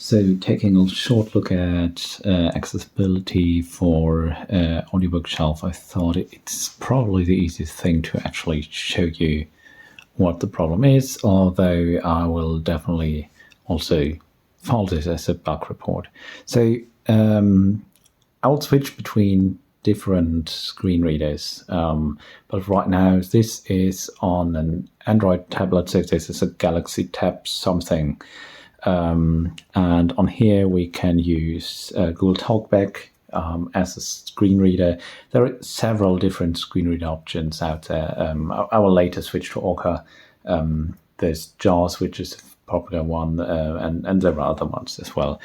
So taking a short look at accessibility for Audiobookshelf, I thought it's probably the easiest thing to actually show you what the problem is, although I will definitely also file this as a bug report. So I'll switch between different screen readers, but right now this is on an Android tablet, so this is a Galaxy Tab something. And on here we can use Google Talkback as a screen reader. There are several different screen reader options out there. I will later switch to Orca. There's JAWS, which is a popular one, and there are other ones as well.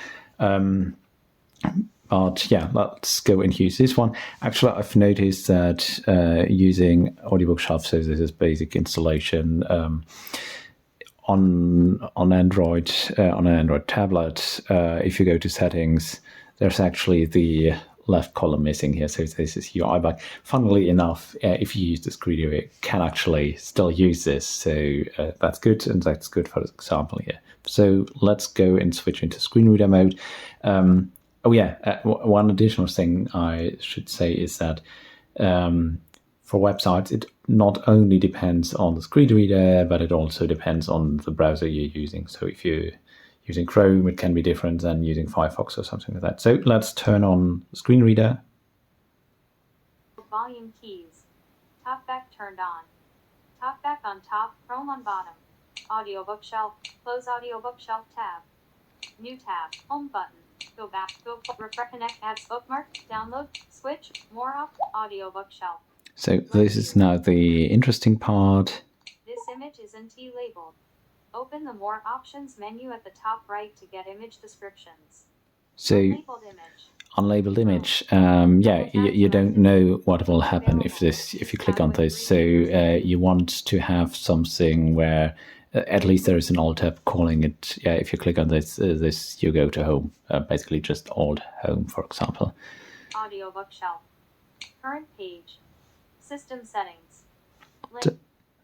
But yeah, let's go and use this one. Actually, I've noticed that using Audiobookshelf, so this is basic installation, on Android, on an Android tablet, if you go to settings, there's actually the left column missing here. So this is UI. But funnily enough, if you use the screen reader, you can actually still use this. So that's good, and that's good for example here. So let's go and switch into screen reader mode. One additional thing I should say is that for websites, it not only depends on the screen reader, but it also depends on the browser you're using. So if you're using Chrome, it can be different than using Firefox or something like that. So let's turn on the screen reader. Volume keys. Talkback turned on. Talkback on top, Chrome on bottom. Audiobookshelf. Close Audiobookshelf tab. New tab. Home button. Go back. Go refresh. Connect. Add bookmark. Download. Switch. More off. Audiobookshelf. So this is now the interesting part. This image isn't labeled. Open the More Options menu at the top right to get image descriptions. So unlabeled image, you don't know what will happen if you click on this. So you want to have something where at least there is an alt tab calling it. Yeah, if you click on this, you go to home. Basically, just alt home, for example. Audiobookshelf. Current page. System settings.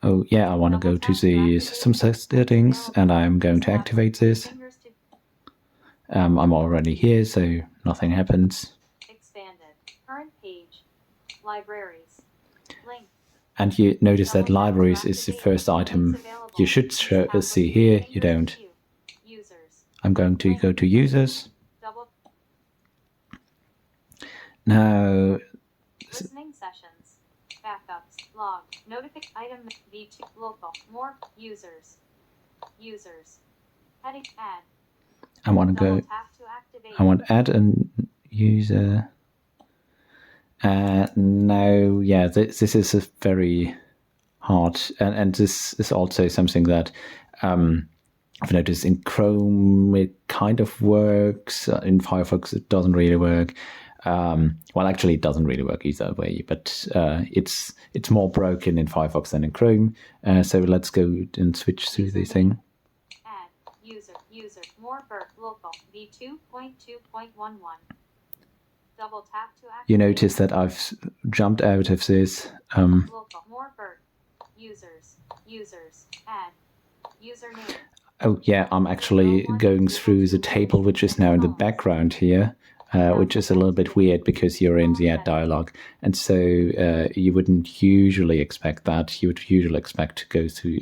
Oh yeah, I want to go to the system settings, and I'm going to activate this. I'm already here, so nothing happens. Expanded. Current page. Libraries. Link. And you notice that libraries is the first item you should see here. You don't. I'm going to go to users. Now. Listening sessions. Backups. Log. Notification. Item. V2. Local. More. Users. Heading. Add. I want to go. I want to add a user. Now, yeah, this is a very hard, and this is also something that I've noticed in Chrome it kind of works. In Firefox it doesn't really work. Well, actually, it doesn't really work either way, but it's more broken in Firefox than in Chrome. So let's go and switch through the thing. Add user more local v2.2.11. Double tap to activate. You notice that I've jumped out of this. Local more users add username. Oh yeah, I'm actually going through the table which is now in the background here. Which is a little bit weird because you're in the add dialog. And so you wouldn't usually expect that. You would usually expect to go through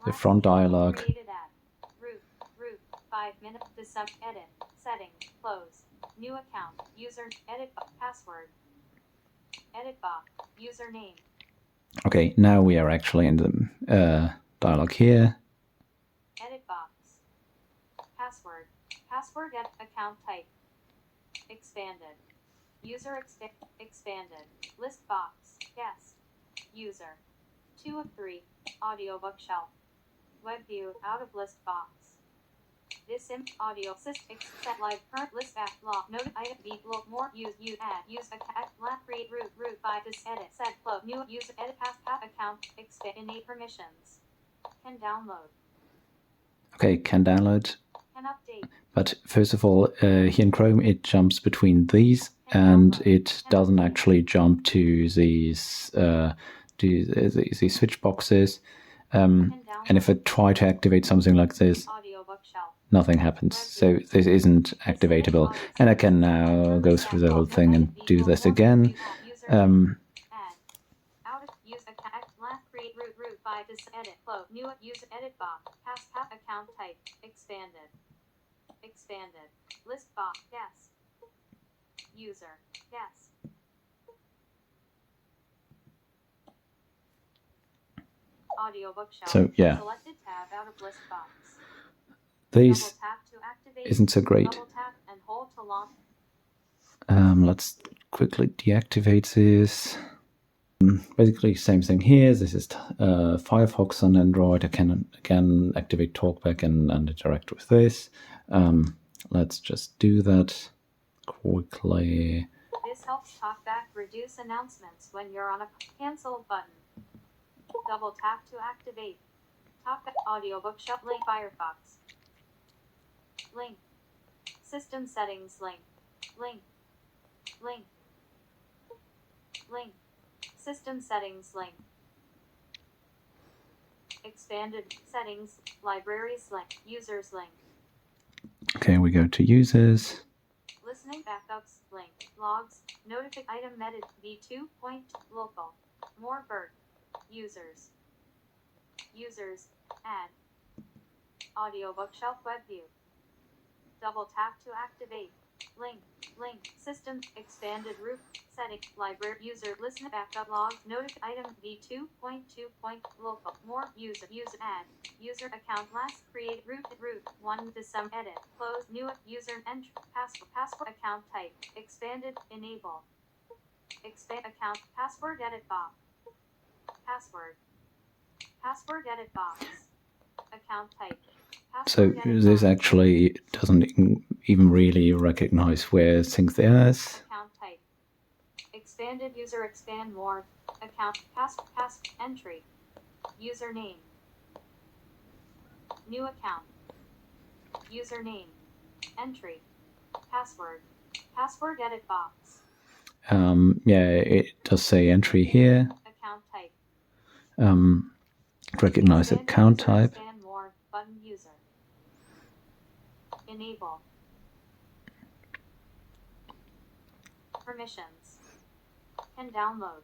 the front dialog. Root, 5 minutes, edit, setting, close, new account, user, edit, password, edit box, username. Okay, now we are actually in the dialog here. Edit box, password, edit, account type. Expanded. User expanded. List box. Guest. User. 2 of 3. Audiobookshelf. Web view. Out of list box. This audio system set live current list back law. Note item B look more use add use create root by this edit set flow new user edit pass account expand innate permissions. Can download. Okay, can download. Can update. But first of all, here in Chrome, it jumps between these, and it doesn't actually jump to these switch boxes. And if I try to activate something like this, nothing happens. So this isn't activatable. And I can now go through the whole thing and do this again. Create root by this edit flow. New user edit box. Pass account type. Expanded. List box. Yes. User. Yes. Audiobookshelf. So yeah, Selected tab out of list box. this Double tap to activate. isn't so great. Double tap and hold to launch. Let's quickly deactivate this. Basically, same thing here. This is Firefox on Android. I can again activate TalkBack and interact with this. Let's just do that quickly. This helps TalkBack reduce announcements when you're on a cancel button. Double tap to activate. TalkBack Audiobookshelf link. Firefox. Link. System settings link. Link. System settings link. Expanded settings. Libraries link. Users link. Okay, we go to users. Listening backups link. Logs. Notify item meta v2 point local. More bird. Users. Add. Audiobookshelf web view. Double tap to activate. Link. System. Expanded root. Setting. Library. User. Listen. Backup. Logs. Notify item v2 point local. More. User. Add. User account. Last. Create. Root. 1 December. Edit. Close. New. User. Entry. Password. Account type. Expanded. Enable. Expand account. Password edit box. Password edit box. Account type. So this actually doesn't even really recognize where things are. Account type. Expanded user. Expand more. Account. Pass entry. Username. New account. Username. Entry. Password edit box. Yeah, it does say entry here. Account type. Recognize account type. Expand more. Button user. Enable. Permissions. Can download.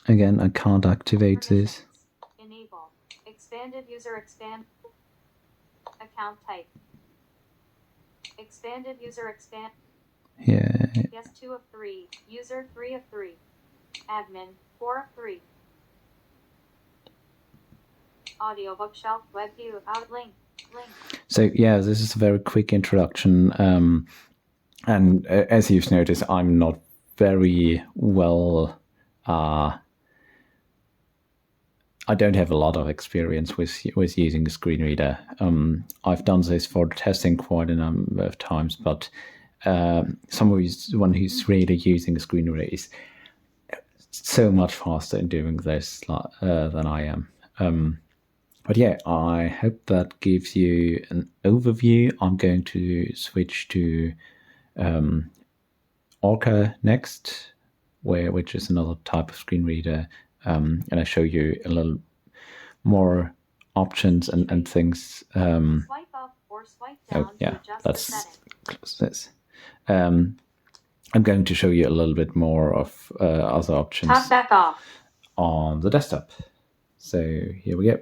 Again, I can't activate this. Enable. Expanded user. Expand. Account type. Expanded user. Expand. Yeah. Yes 2 of 3. User 3 of 3. Admin 4 of 3. Audiobookshelf web view out link. So yeah, this is a very quick introduction. And as you've noticed, I'm not very well. I don't have a lot of experience with using a screen reader. I've done this for testing quite a number of times, but someone who's really using a screen reader is so much faster in doing this than I am. But yeah, I hope that gives you an overview. I'm going to switch to Orca next, which is another type of screen reader, and I show you a little more options and things. Swipe up or swipe down to adjust the settings. Close this. I'm going to show you a little bit more of other options TalkBack off on the desktop. So here we go.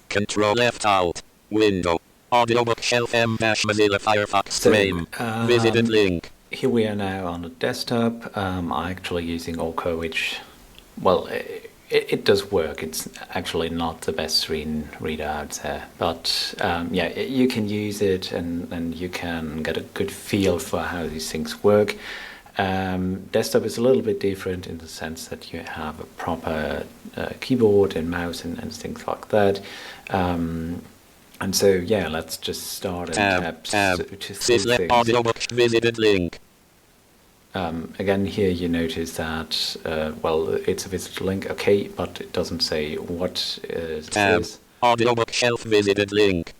Control Left Alt Window Audiobookshelf M-Mozilla Firefox Frame Visited link. Here we are now on the desktop. I'm actually using Orca, which, well, it does work. It's actually not the best screen reader out there, but yeah, you can use it and you can get a good feel for how these things work. Desktop is a little bit different in the sense that you have a proper keyboard and mouse and things like that. And so, yeah, let's just start and tab Sizzler Audiobook Visited link. Again, here you notice that, well, it's a visited link, okay, but it doesn't say what it is. Audiobookshelf Visited link.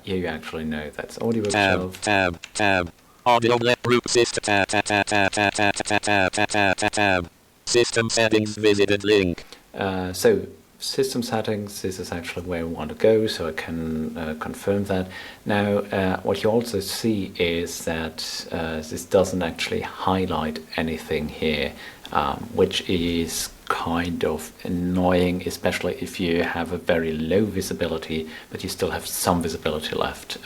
Here you actually know that's Audiobookshelf. Tab. Audio root system. Tab. System settings visited link. So system settings, this is actually where we want to go, so I can confirm that. Now, what you also see is that this doesn't actually highlight anything here, which is kind of annoying, especially if you have a very low visibility, but you still have some visibility left.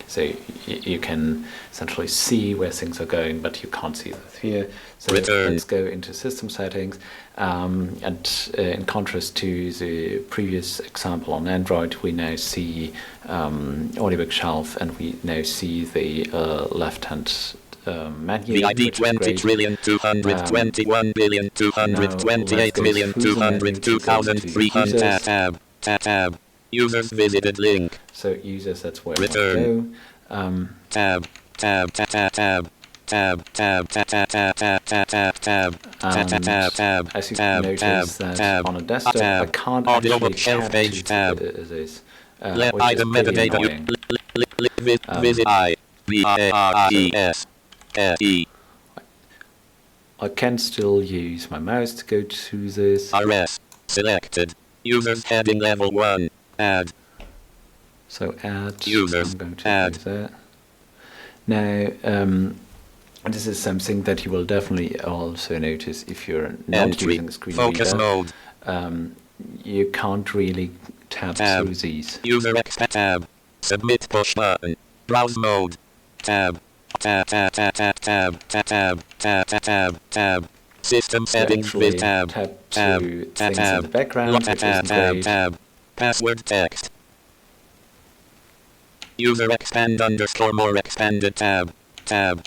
So you can essentially see where things are going, but you can't see that here. So let's go into system settings. And in contrast to the previous example on Android, we now see Audiobookshelf, and we now see the left-hand menu. The ID 20,221,228,202,300 tab. Users visited link. So users, that's where we go. Tab. As you can notice that on a desktop, I can't actually tab to this. Item metadata. Visit I. I can still use my mouse to go to this. RS selected. Users heading level 1. Add. So add. Users. I'm going to add. do that. Now, this is something that you will definitely also notice if you're not using a screen Focus reader. mode. You can't really tab through these. User expert tab. Submit push button. Browse mode. Tab. Tab. System settings with tab. Tab to things in the background, which isn't great. Tab. Password text. User expand _ more expanded tab. Tab.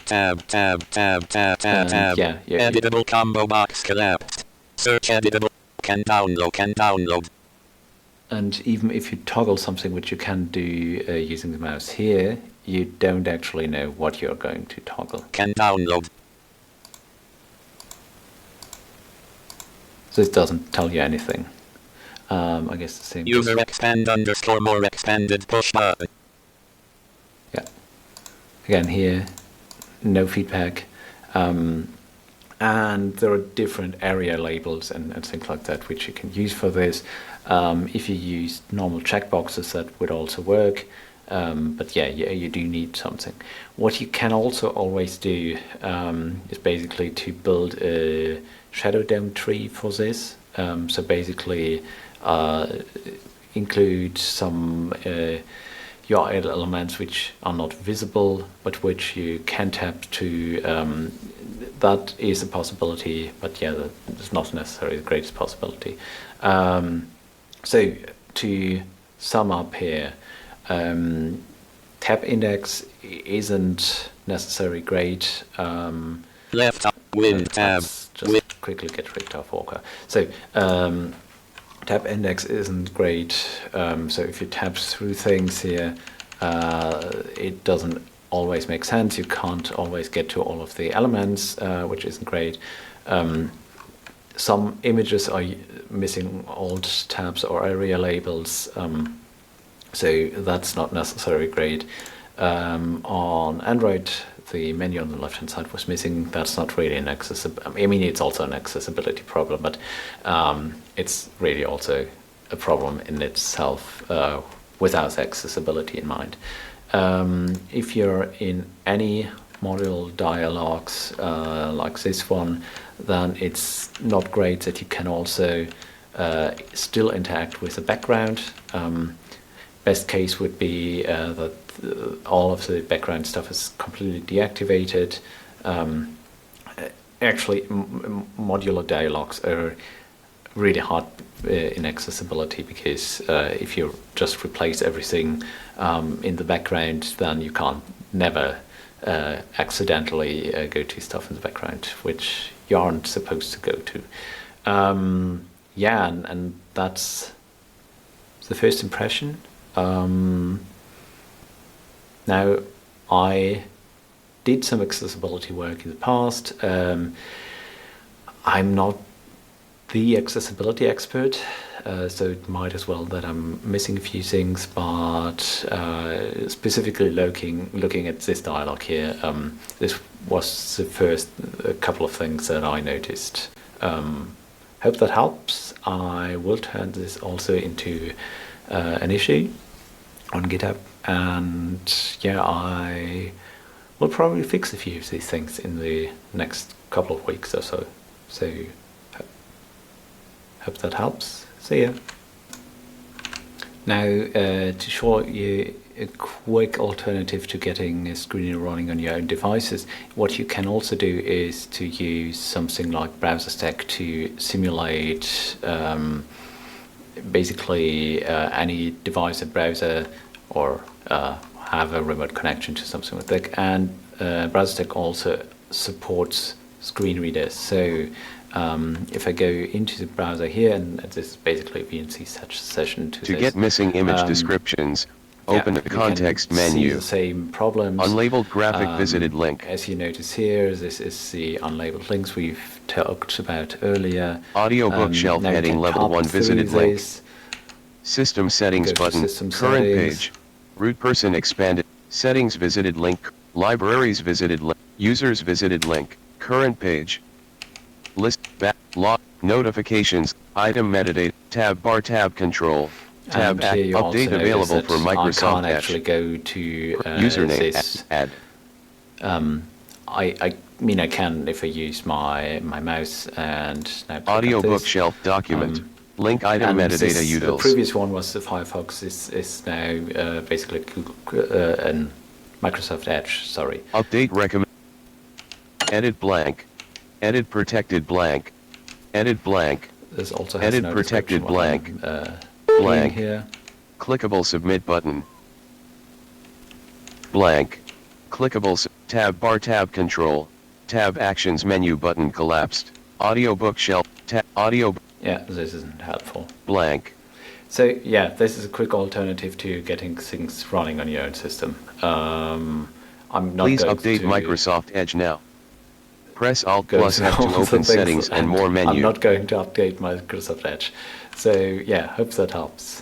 Editable combo box collapsed. Search editable. Can download. And even if you toggle something, which you can do using the mouse here, you don't actually know what you're going to toggle. Can download. So it doesn't tell you anything. I guess the same. User expand _ more expanded push button. Yeah. Again here, no feedback. And there are different area labels and things like that which you can use for this. If you use normal checkboxes, that would also work. But yeah, you do need something. What you can also always do is basically to build a shadow DOM tree for this. So basically include some URL elements which are not visible, but which you can tap to. That is a possibility, but yeah, that's not necessarily the greatest possibility. So to sum up here, tab index isn't necessarily great. Left win tab. Just quickly get rid of Walker. So tab index isn't great. So if you tab through things here, it doesn't always make sense. You can't always get to all of the elements, which isn't great. Some images are missing alt tabs or area labels, so that's not necessarily great. On Android, the menu on the left hand side was missing. That's not really an accessibility. I mean, it's also an accessibility problem, but it's really also a problem in itself without accessibility in mind. If you're in any module dialogues like this one, then it's not great that you can also still interact with the background. Best case would be that all of the background stuff is completely deactivated. Actually, modular dialogues are really hard in accessibility, because if you just replace everything in the background, then you can't never accidentally go to stuff in the background which you aren't supposed to go to. Yeah, and that's the first impression. Now, I did some accessibility work in the past. I'm not the accessibility expert, so it might as well that I'm missing a few things, but specifically looking at this dialogue here, this was the first couple of things that I noticed hope that helps. I will turn this also into an issue on GitHub, and yeah, I will probably fix a few of these things in the next couple of weeks or so. So hope that helps. See ya. Now, to show you a quick alternative to getting a screen running on your own devices, what you can also do is to use something like BrowserStack to simulate basically any device, a browser, or have a remote connection to something like that. And BrowserStack also supports screen readers. So if I go into the browser here, and this is basically a VNC session to get missing image descriptions, open the context menu. The same problems. Unlabeled graphic visited link. As you notice here, this is the unlabeled links we've talked about earlier. Audiobookshelf heading level 1 visited link. System settings button. Current page. Root person expanded. Settings visited link. Libraries visited link. Users visited link. Current page. List, back, log, notifications, item metadata, tab bar, tab control, tab update available for Microsoft Edge. I can't actually go to username this. Add. I mean I can if I use my mouse and now Audiobookshelf document. Link item metadata utils. The previous one was the Firefox. This is now basically an Microsoft Edge. Sorry. Update recommend. Edit blank. Edit protected blank. Edit blank. This also has edit protected blank. Blank. Here. Clickable submit button. Blank. Clickable tab bar, tab control. Tab actions menu button collapsed. Audiobookshelf. Audio. Yeah, this isn't helpful. Blank. So yeah, this is a quick alternative to getting things running on your own system. I'm not Please going update to Microsoft Edge now. Press Alt plus F to open settings and more menu. I'm not going to update Microsoft Edge. So yeah, hope that helps.